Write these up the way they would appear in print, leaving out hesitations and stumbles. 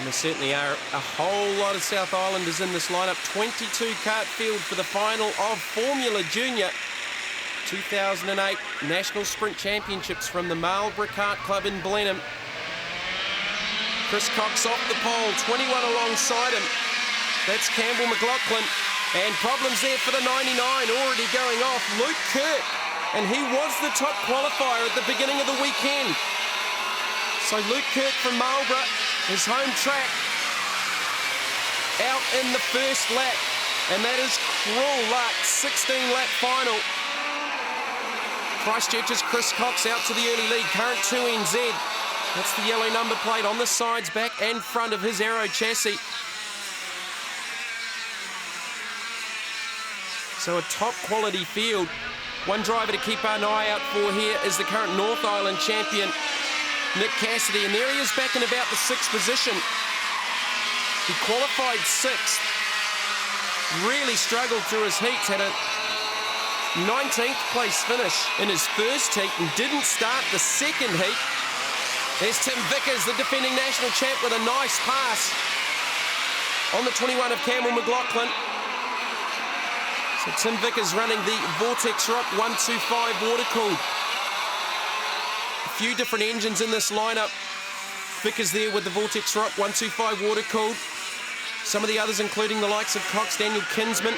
There certainly are a whole lot of South Islanders in this lineup. 22 kart field for the final of Formula Junior 2008 National Sprint Championships from the Marlborough Kart Club in Blenheim. Chris Cox off the pole, 21 alongside him. That's Campbell McLaughlin. And problems there for the 99, already going off. Luke Kirk, and he was the top qualifier at the beginning of the weekend. So Luke Kirk from Marlborough, his home track, out in the first lap. And that is cruel luck, 16-lap final. Christchurch's Chris Cox out to the early lead, current 2NZ. That's the yellow number plate on the sides, back and front of his Aero chassis. So a top quality field. One driver to keep an eye out for here is the current North Island champion, Nick Cassidy, and there he is back in about the 6th position. He qualified 6th, really struggled through his heats, had a 19th place finish in his first heat and didn't start the second heat. There's Tim Vickers, the defending national champ, with a nice pass on the 21 of Campbell McLaughlin. So Tim Vickers running the Vortex Rock 125 water-cooled. A few different engines in this lineup. Vickers there with the Vortex Rock 125 water-cooled. Some of the others including the likes of Cox, Daniel Kinsman,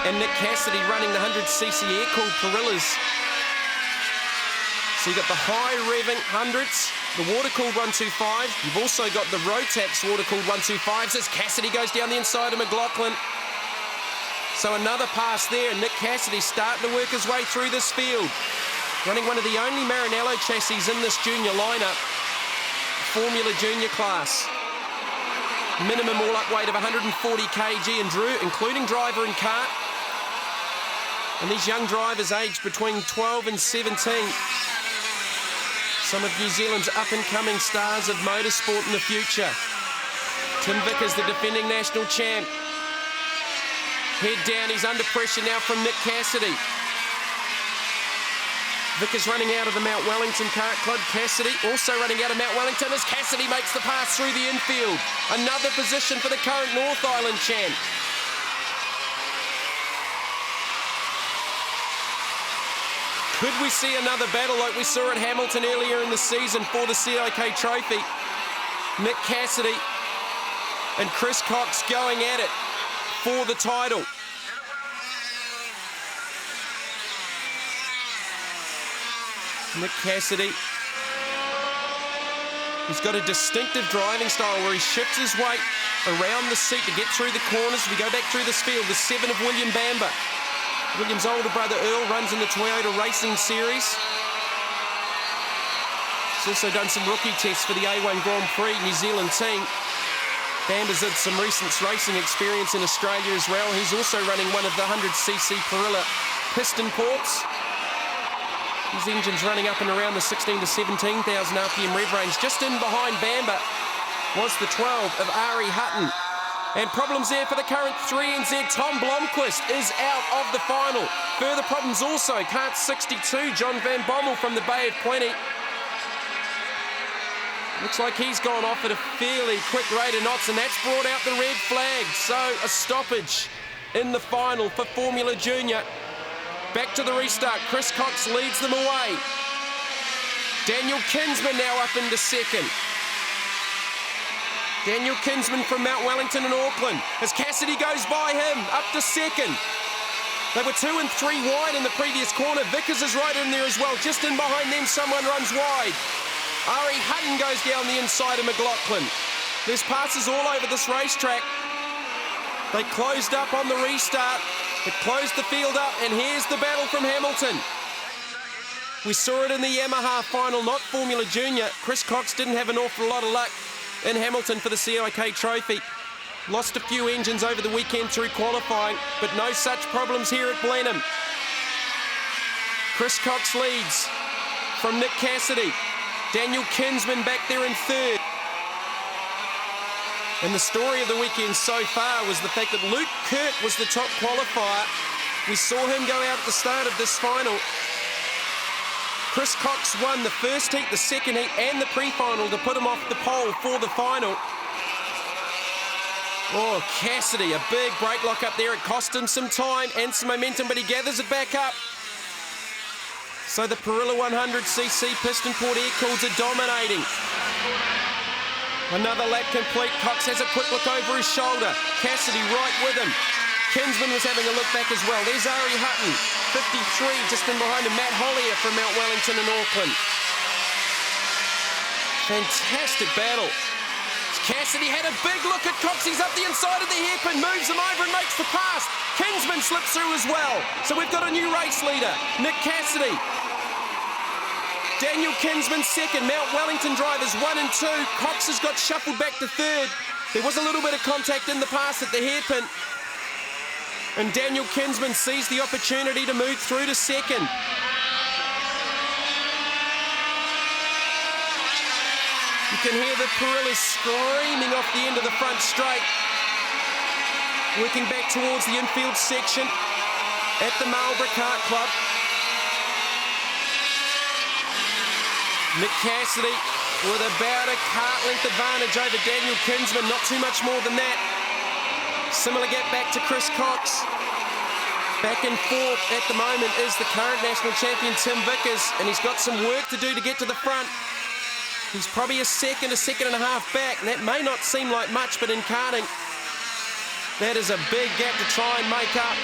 and Nick Cassidy running the 100cc air-cooled Pirillas. So you've got the high-revving 100s, the water-cooled 125. You've also got the Rotax water-cooled 125s as Cassidy goes down the inside of McLaughlin. So another pass there. Nick Cassidy starting to work his way through this field. Running one of the only Maranello chassis in this junior lineup. Formula Junior class. Minimum all-up weight of 140 kg and Drew, including driver and kart. And these young drivers aged between 12 and 17. Some of New Zealand's up-and-coming stars of motorsport in the future. Tim Vickers, the defending national champ. Head down, he's under pressure now from Nick Cassidy. Vickers running out of the Mount Wellington Kart Club. Cassidy also running out of Mount Wellington as Cassidy makes the pass through the infield. Another position for the current North Island champ. Could we see another battle like we saw at Hamilton earlier in the season for the CIK Trophy? Nick Cassidy and Chris Cox going at it for the title. Nick Cassidy, he's got a distinctive driving style where he shifts his weight around the seat to get through the corners. We go back through this field, the 7 of William Bamber. William's older brother Earl runs in the Toyota Racing Series. He's also done some rookie tests for the A1 Grand Prix New Zealand team. Bamber's had some recent racing experience in Australia as well. He's also running one of the 100cc Pirilla piston ports. His engine's running up and around the 16 to 17,000 RPM rev range. Just in behind Bamber was the 12 of Ari Hutton. And problems there for the current 3NZ. Tom Blomqvist is out of the final. Further problems also. Kart 62, John Van Bommel from the Bay of Plenty. Looks like he's gone off at a fairly quick rate of knots, and that's brought out the red flag. So a stoppage in the final for Formula Junior. Back to the restart. Chris Cox leads them away. Daniel Kinsman now up into second. Daniel Kinsman from Mount Wellington and Auckland as Cassidy goes by him up to second. They were 2 and 3 wide in the previous corner. Vickers is right in there as well. Just in behind them, someone runs wide. Ari Hutton goes down the inside of McLaughlin. There's passes all over this racetrack. They closed up on the restart. It closed the field up, and here's the battle from Hamilton. We saw it in the Yamaha final, not Formula Junior. Chris Cox didn't have an awful lot of luck in Hamilton for the CIK Trophy. Lost a few engines over the weekend through qualifying, but no such problems here at Blenheim. Chris Cox leads from Nick Cassidy. Daniel Kinsman back there in third. And the story of the weekend so far was the fact that Luke Kirk was the top qualifier. We saw him go out at the start of this final. Chris Cox won the first heat, the second heat, and the pre-final to put him off the pole for the final. Oh, Cassidy, a big brake lock up there. It cost him some time and some momentum, but he gathers it back up. So the Perillo 100cc piston port air cools are dominating. Another lap complete. Cox has a quick look over his shoulder. Cassidy right with him. Kinsman was having a look back as well. There's Ari Hutton, 53, just in behind him. Matt Hollier from Mount Wellington in Auckland. Fantastic battle. Cassidy had a big look at Cox. He's up the inside of the hairpin, moves him over and makes the pass. Kinsman slips through as well. So we've got a new race leader, Nick Cassidy. Daniel Kinsman second. Mount Wellington drivers 1 and 2. Cox has got shuffled back to third. There was a little bit of contact in the pass at the hairpin. And Daniel Kinsman sees the opportunity to move through to second. You can hear the Perillas screaming off the end of the front straight. Working back towards the infield section at the Marlborough Kart Club. Nick Cassidy with about a kart length advantage over Daniel Kinsman, not too much more than that. Similar gap back to Chris Cox. Back and forth at the moment is the current national champion Tim Vickers, and he's got some work to do to get to the front. He's probably a second and a half back, and that may not seem like much, but in karting, that is a big gap to try and make up.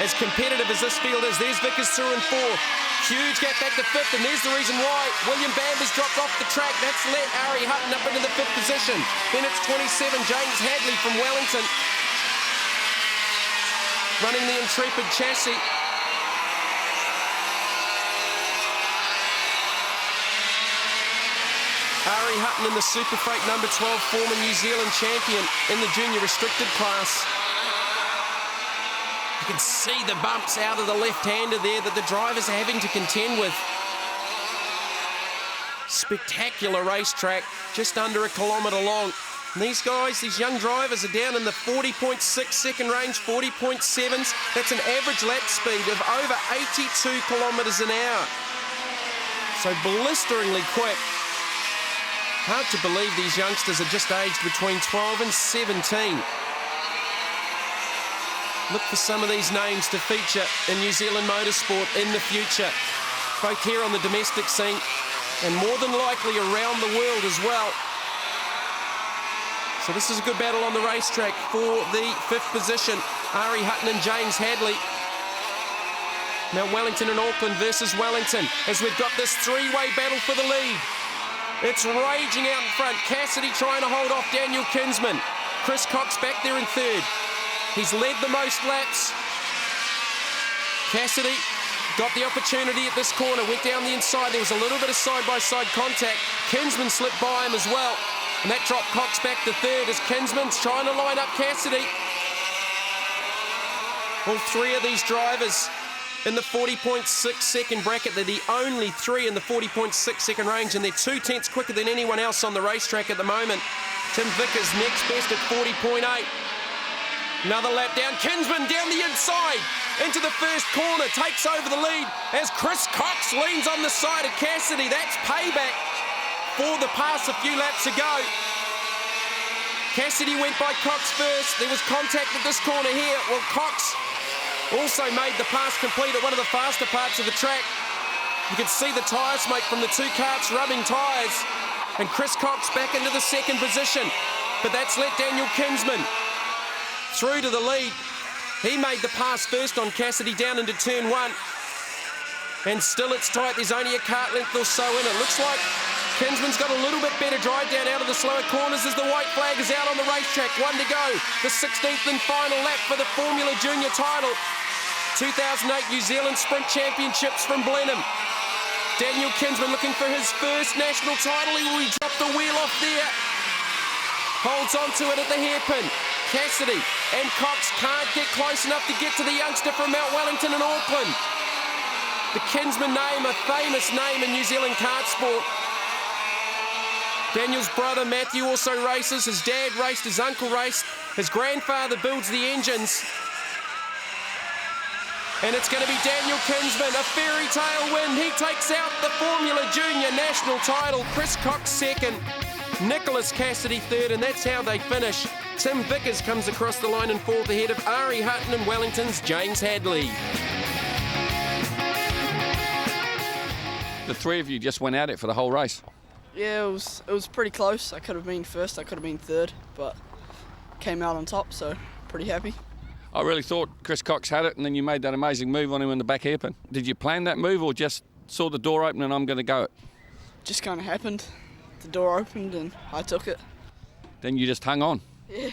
As competitive as this field is, there's Vickers through in fourth. Huge gap back to fifth, and there's the reason why. William Bamber's dropped off the track. That's let Ari Hutton up into the fifth position. Then it's 27, James Hadley from Wellington, running the Intrepid chassis. Ari Hutton in the Super Freight number 12, former New Zealand champion in the junior restricted class. You can see the bumps out of the left-hander there that the drivers are having to contend with. Spectacular racetrack, just under a kilometre long. And these guys, these young drivers, are down in the 40.6 second range, 40.7s. That's an average lap speed of over 82 kilometres an hour. So blisteringly quick. Hard to believe these youngsters are just aged between 12 and 17. Look for some of these names to feature in New Zealand motorsport in the future, both here on the domestic scene and more than likely around the world as well. So this is a good battle on the racetrack for the fifth position. Ari Hutton and James Hadley. Now Wellington and Auckland versus Wellington, as we've got this three-way battle for the lead. It's raging out in front. Cassidy trying to hold off Daniel Kinsman. Chris Cox back there in third. He's led the most laps. Cassidy got the opportunity at this corner, went down the inside. There was a little bit of side-by-side contact. Kinsman slipped by him as well. And that dropped Cox back to third as Kinsman's trying to line up Cassidy. All three of these drivers in the 40.6 second bracket. They're the only three in the 40.6 second range, and they're 2/10 quicker than anyone else on the racetrack at the moment. Tim Vickers next best at 40.8. Another lap down. Kinsman down the inside into the first corner, takes over the lead as Chris Cox leans on the side of Cassidy. That's payback for the pass a few laps ago. Cassidy went by Cox first. There was contact at this corner here. Well, Cox also made the pass complete at one of the faster parts of the track. You can see the tyre smoke from the two karts rubbing tyres. And Chris Cox back into the second position. But that's let Daniel Kinsman through to the lead. He made the pass first on Cassidy down into turn one. And still it's tight. There's only a kart length or so in it. Looks like Kinsman's got a little bit better drive down out of the slower corners as the white flag is out on the racetrack. One to go. The 16th and final lap for the Formula Junior title. 2008 New Zealand Sprint Championships from Blenheim. Daniel Kinsman looking for his first national title. He dropped the wheel off there. Holds on to it at the hairpin. Cassidy and Cox can't get close enough to get to the youngster from Mount Wellington and Auckland. The Kinsman name, a famous name in New Zealand kart sport. Daniel's brother Matthew also races. His dad raced, his uncle raced. His grandfather builds the engines. And it's going to be Daniel Kinsman, a fairy tale win. He takes out the Formula Junior national title. Chris Cox second. Nicholas Cassidy third, and that's how they finish. Tim Vickers comes across the line in fourth ahead of Ari Hutton and Wellington's James Hadley. The three of you just went at it for the whole race. Yeah, it was pretty close. I could have been first, I could have been third, but came out on top, so pretty happy. I really thought Chris Cox had it, and then you made that amazing move on him in the back hairpin. Did you plan that move or just saw the door open and I'm going to go it? Just kind of happened. The door opened and I took it. Then you just hung on. Yeah.